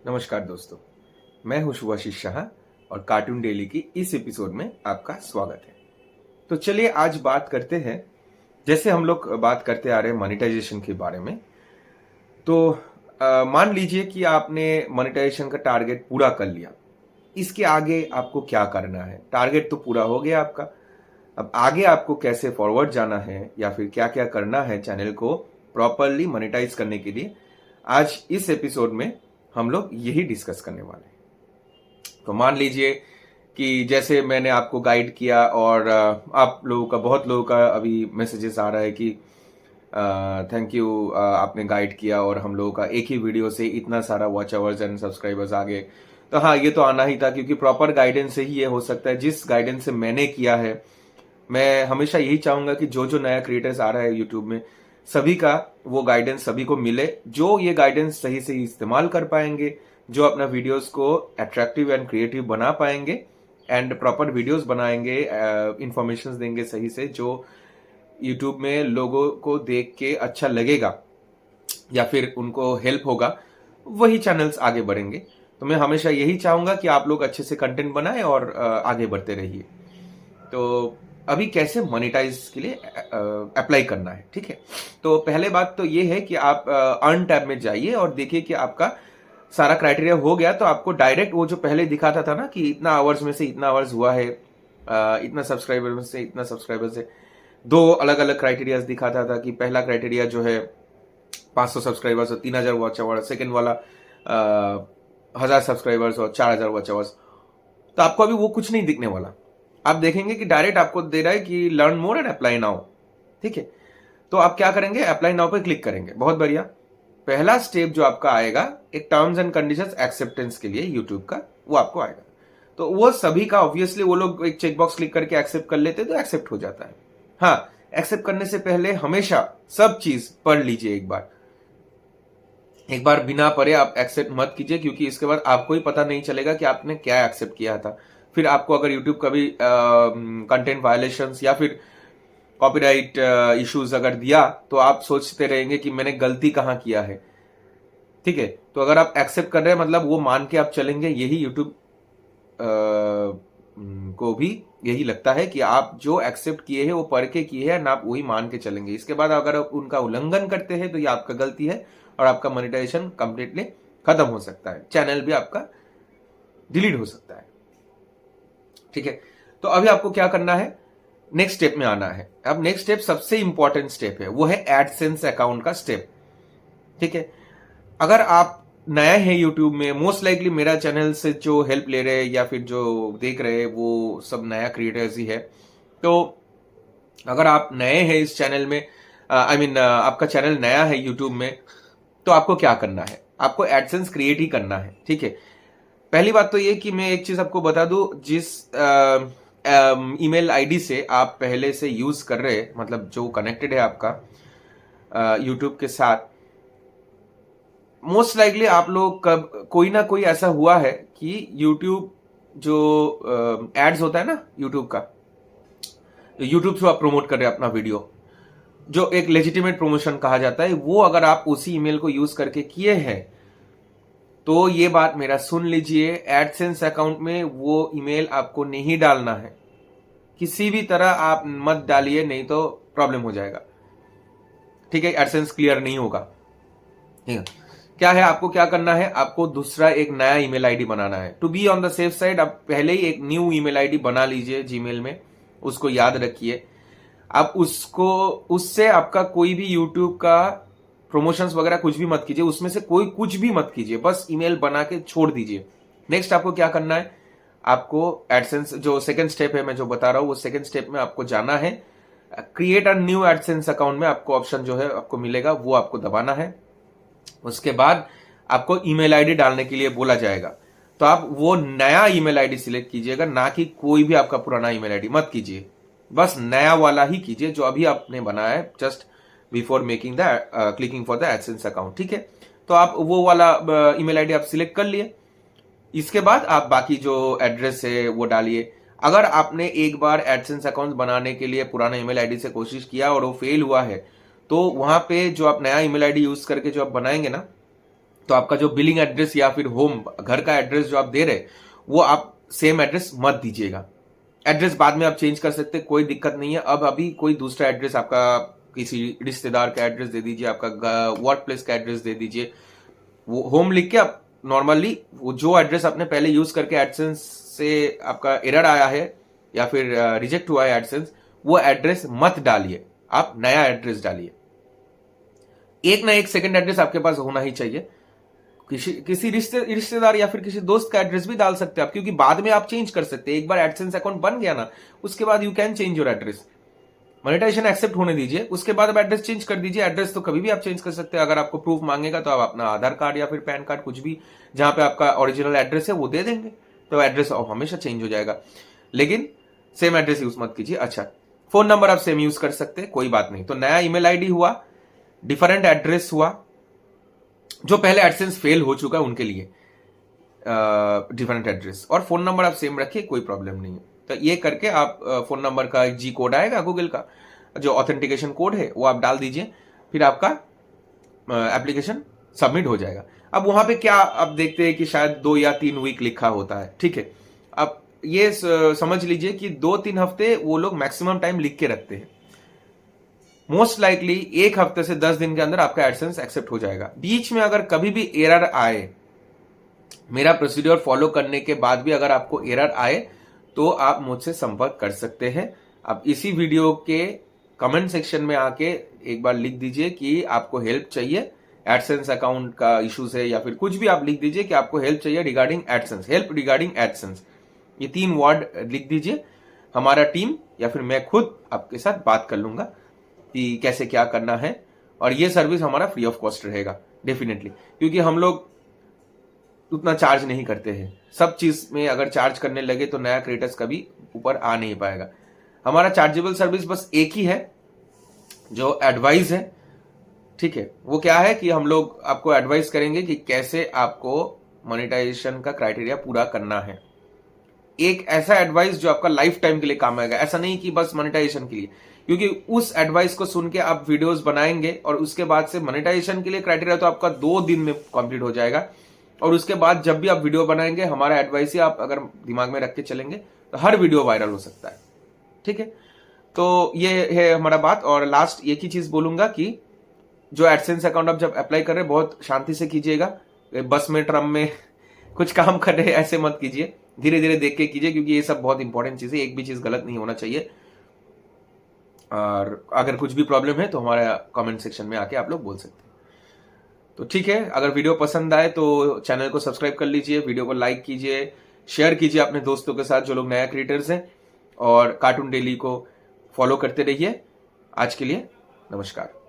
नमस्कार दोस्तों, मैं हूं शुभाशीष शाह और कार्टून डेली की इस एपिसोड में आपका स्वागत है। तो चलिए आज बात करते हैं, जैसे हम लोग बात करते आ रहे हैं मोनेटाइजेशन के बारे में। तो मान लीजिए कि आपने मोनेटाइजेशन का टारगेट पूरा कर लिया। इसके आगे आपको क्या करना है? टारगेट तो पूरा हो गया आपका। अब आगे आपको कैसे फॉरवर्ड जाना है या फिर क्या क्या करना है चैनल को प्रॉपरली मोनेटाइज करने के लिए, आज इस एपिसोड में हम लोग यही डिस्कस करने वाले हैं। तो मान लीजिए कि जैसे मैंने आपको गाइड किया और आप लोगों का, बहुत लोगों का अभी मैसेजेस आ रहा है कि थैंक यू, आपने गाइड किया और हम लोगों का एक ही वीडियो से इतना सारा वॉच आवर्स एंड सब्सक्राइबर्स आ गए। तो हाँ, ये तो आना ही था क्योंकि प्रॉपर गाइडेंस से ही ये हो सकता है। जिस गाइडेंस से मैंने किया है, मैं हमेशा यही चाहूंगा कि जो जो नया क्रिएटर्स आ रहा है यूट्यूब में, सभी का वो गाइडेंस सभी को मिले, जो ये गाइडेंस सही से इस्तेमाल कर पाएंगे, जो अपना वीडियोस को अट्रैक्टिव एंड क्रिएटिव बना पाएंगे एंड प्रॉपर वीडियोस बनाएंगे, इंफॉर्मेशन देंगे सही से, जो यूट्यूब में लोगों को देख के अच्छा लगेगा या फिर उनको हेल्प होगा, वही चैनल्स आगे बढ़ेंगे। तो मैं हमेशा यही चाहूंगा कि आप लोग अच्छे से कंटेंट बनाएं और आगे बढ़ते रहिए। तो अभी कैसे मोनेटाइज के लिए अप्लाई करना है, ठीक है। तो पहले बात तो ये है कि आप अर्न टैब में जाइए और देखिए कि आपका सारा क्राइटेरिया हो गया। तो आपको डायरेक्ट वो जो पहले दिखाता था ना कि इतना आवर्स में से इतना आवर्स हुआ है, इतना सब्सक्राइबर में से इतना सब्सक्राइबर से, दो अलग अलग क्राइटेरिया दिखाता था कि पहला क्राइटेरिया जो है 500 सब्सक्राइबर्स और 3000 वॉच आवर्स, सेकेंड वाला 1000 सब्सक्राइबर्स और 4000 वॉच आवर्स। तो आपको अभी वो कुछ नहीं दिखने वाला। आप देखेंगे कि डायरेक्ट आपको दे रहा है कि learn more and apply now, ठीक है। तो आप क्या करेंगे, अप्लाई नाउ पे क्लिक करेंगे। बहुत बढ़िया। पहला स्टेप जो आपका आएगा, एक टर्म्स एंड कंडीशंस एक्सेप्टेंस के लिए यूट्यूब का, वो आपको आएगा। तो वो सभी का ऑब्वियसली वो लोग एक चेकबॉक्स क्लिक करके एक्सेप्ट कर लेते तो एक्सेप्ट हो जाता है। हाँ, एक्सेप्ट करने से पहले हमेशा सब चीज पढ़ लीजिए एक बार बिना पढ़े आप एक्सेप्ट मत कीजिए, क्योंकि इसके बाद आपको ही पता नहीं चलेगा कि आपने क्या एक्सेप्ट किया था। फिर आपको अगर यूट्यूब कभी कंटेंट वायलेशंस या फिर कॉपीराइट इश्यूज अगर दिया, तो आप सोचते रहेंगे कि मैंने गलती कहां किया है, ठीक है। तो अगर आप एक्सेप्ट कर रहे हैं, मतलब वो मान के आप चलेंगे, यही यूट्यूब को भी यही लगता है कि आप जो एक्सेप्ट किए हैं वो पढ़ के किए हैं ना, आप वही मान के चलेंगे। इसके बाद अगर आप उनका उल्लंघन करते हैं तो ये आपका गलती है और आपका मोनेटाइजेशन कंप्लीटली खत्म हो सकता है, चैनल भी आपका डिलीट हो सकता है, ठीक है। तो अभी आपको क्या करना है, नेक्स्ट स्टेप में आना है। अब नेक्स्ट स्टेप सबसे इंपॉर्टेंट स्टेप है, वो है एडसेंस अकाउंट का स्टेप, ठीक है। अगर आप नया है यूट्यूब में, मोस्ट लाइकली मेरा चैनल से जो हेल्प ले रहे हैं या फिर जो देख रहे हैं वो सब नया क्रिएटर्स ही है। तो अगर आप नए हैं इस चैनल में, आपका चैनल नया है यूट्यूब में, तो आपको क्या करना है, आपको एडसेंस क्रिएट ही करना है, ठीक है। पहली बात तो ये कि मैं एक चीज आपको बता दूं, जिस ईमेल आईडी से आप पहले से यूज कर रहे हैं, मतलब जो कनेक्टेड है आपका यूट्यूब के साथ, मोस्ट लाइकली आप लोग कब कोई ना कोई ऐसा हुआ है कि यूट्यूब जो एड्स होता है ना यूट्यूब का, यूट्यूब थ्रू आप प्रमोट कर रहे हैं अपना वीडियो, जो एक लेजिटिमेट प्रमोशन कहा जाता है, वो अगर आप उसी ईमेल को यूज करके किए हैं, तो ये बात मेरा सुन लीजिए, एडसेंस अकाउंट में वो ईमेल आपको नहीं डालना है। किसी भी तरह आप मत डालिए, नहीं तो प्रॉब्लम हो जाएगा, ठीक है। एडसेंस क्लियर नहीं होगा, ठीक है। क्या है, आपको क्या करना है, आपको दूसरा एक नया ईमेल आईडी बनाना है। To be on the safe side आप पहले ही एक न्यू ईमेल आईडी बना लीजिए जीमेल में, उसको याद रखिए। आप उससे आपका कोई भी यूट्यूब का प्रमोशंस वगैरह कुछ भी मत कीजिए, उसमें से कोई कुछ भी मत कीजिए, बस ईमेल बना के छोड़ दीजिए। नेक्स्ट आपको क्या करना है, आपको एडसेंस जो सेकंड स्टेप है मैं जो बता रहा हूं, वो सेकंड स्टेप में आपको जाना है, create a new AdSense account में आपको ऑप्शन जो है आपको मिलेगा, वो आपको दबाना है। उसके बाद आपको ईमेल आईडी डालने के लिए बोला जाएगा, तो आप वो नया ईमेल आईडी सिलेक्ट कीजिएगा, ना कि कोई भी आपका पुराना ईमेल आईडी मत कीजिए, बस नया वाला ही कीजिए जो अभी आपने बनाया है, just before making the clicking for the AdSense account, ठीक है। तो आप वो वाला ईमेल आईडी आप सिलेक्ट कर लिए। इसके बाद आप बाकी जो एड्रेस है वो डालिए। अगर आपने एक बार एडसेंस अकाउंट बनाने के लिए पुराना ईमेल आईडी से कोशिश किया और वो फेल हुआ है, तो वहां पे जो आप नया ईमेल आईडी यूज करके जो आप बनाएंगे ना, तो आपका जो बिलिंग एड्रेस या फिर होम घर का एड्रेस जो आप दे रहे वो आप सेम एड्रेस मत दीजिएगा। एड्रेस बाद में आप चेंज कर सकते हैं, कोई दिक्कत नहीं है। अब अभी कोई दूसरा एड्रेस आपका किसी रिश्तेदार का एड्रेस दे दीजिए, आपका वर्क प्लेस का एड्रेस दे दीजिए। वो होम लिख के आप नॉर्मली वो जो एड्रेस आपने पहले यूज करके एडसेंस से आपका एरर आया है या फिर रिजेक्ट हुआ है एडसेंस, वो एड्रेस मत डालिए, आप नया एड्रेस डालिए। एक ना एक सेकंड एड्रेस आपके पास होना ही चाहिए। किसी रिश्तेदार या फिर किसी दोस्त का एड्रेस भी डाल सकते हैं आप, क्योंकि बाद में आप चेंज कर सकते हैं। एक बार एडसेंस अकाउंट बन गया ना, उसके बाद you can change your address. Monetization accept होने दीजिए, उसके बाद आप एड्रेस चेंज कर दीजिए। एड्रेस तो कभी भी आप चेंज कर सकते हैं। अगर आपको प्रूफ मांगेगा तो आप अपना आधार कार्ड या फिर पैन कार्ड, कुछ भी जहां पे आपका ओरिजिनल एड्रेस है वो दे देंगे, तो एड्रेस हमेशा चेंज हो जाएगा। लेकिन सेम एड्रेस यूज मत कीजिए। अच्छा, फोन नंबर आप सेम यूज कर सकते हैं, कोई बात नहीं। तो नया ईमेल आईडी हुआ, डिफरेंट एड्रेस हुआ, जो पहले एडसेंस फेल हो चुका है उनके लिए डिफरेंट एड्रेस, और फोन नंबर आप सेम रखिए, कोई प्रॉब्लम नहीं है। तो ये करके आप फोन नंबर का जी कोड आएगा गूगल का, जो ऑथेंटिकेशन कोड है वो आप डाल दीजिए, फिर आपका एप्लीकेशन सबमिट हो जाएगा। अब वहां पे क्या आप देखते हैं कि शायद 2 या 3 वीक लिखा होता है, ठीक है। अब ये समझ लीजिए कि 2-3 हफ्ते वो लोग मैक्सिमम टाइम लिख के रखते हैं। मोस्ट लाइकली 1 हफ्ते से 10 दिन के अंदर आपका एडसेंस एक्सेप्ट हो जाएगा। बीच में अगर कभी भी एरर आए, मेरा प्रोसीड्योर फॉलो करने के बाद भी अगर आपको एरर आए, तो आप मुझसे संपर्क कर सकते हैं। आप इसी वीडियो के कमेंट सेक्शन में आके एक बार लिख दीजिए कि आपको हेल्प चाहिए, एडसेंस अकाउंट का इश्यूज है, या फिर कुछ भी आप लिख दीजिए कि आपको हेल्प चाहिए regarding AdSense, help regarding AdSense. ये 3 वर्ड लिख दीजिए। हमारा टीम या फिर मैं खुद आपके साथ बात कर लूंगा कि कैसे क्या करना है। और ये सर्विस हमारा फ्री ऑफ कॉस्ट रहेगा डेफिनेटली, क्योंकि हम लोग उतना चार्ज नहीं करते हैं। सब चीज में अगर चार्ज करने लगे तो नया क्रिएटर्स कभी ऊपर आ नहीं पाएगा। हमारा चार्जेबल सर्विस बस एक ही है, जो एडवाइस है, ठीक है। वो क्या है कि हम लोग आपको एडवाइस करेंगे कि कैसे आपको मोनेटाइजेशन का क्राइटेरिया पूरा करना है। एक ऐसा एडवाइस जो आपका लाइफ टाइम के लिए काम आएगा, ऐसा नहीं कि बस मोनेटाइजेशन के लिए, क्योंकि उस एडवाइस को सुन के आप वीडियोस बनाएंगे और उसके बाद से मोनेटाइजेशन के लिए क्राइटेरिया तो आपका 2 दिन में कंप्लीट हो जाएगा। और उसके बाद जब भी आप वीडियो बनाएंगे, हमारा एडवाइस ही आप अगर दिमाग में रख के चलेंगे तो हर वीडियो वायरल हो सकता है, ठीक है। तो ये है हमारा बात। और लास्ट एक ही चीज बोलूंगा कि जो एडसेंस अकाउंट आप जब अप्लाई कर रहे हैं, बहुत शांति से कीजिएगा। बस में, ट्रम में कुछ काम कर रहे हैं ऐसे मत कीजिए, धीरे धीरे देख के कीजिए, क्योंकि ये सब बहुत इंपॉर्टेंट चीज है। एक भी चीज गलत नहीं होना चाहिए। और अगर कुछ भी प्रॉब्लम है तो हमारे कमेंट सेक्शन में आके आप लोग बोल सकते हैं। तो ठीक है, अगर वीडियो पसंद आए तो चैनल को सब्सक्राइब कर लीजिए, वीडियो को लाइक कीजिए, शेयर कीजिए अपने दोस्तों के साथ जो लोग नया क्रिएटर्स हैं, और कार्टून डेली को फॉलो करते रहिए। आज के लिए नमस्कार।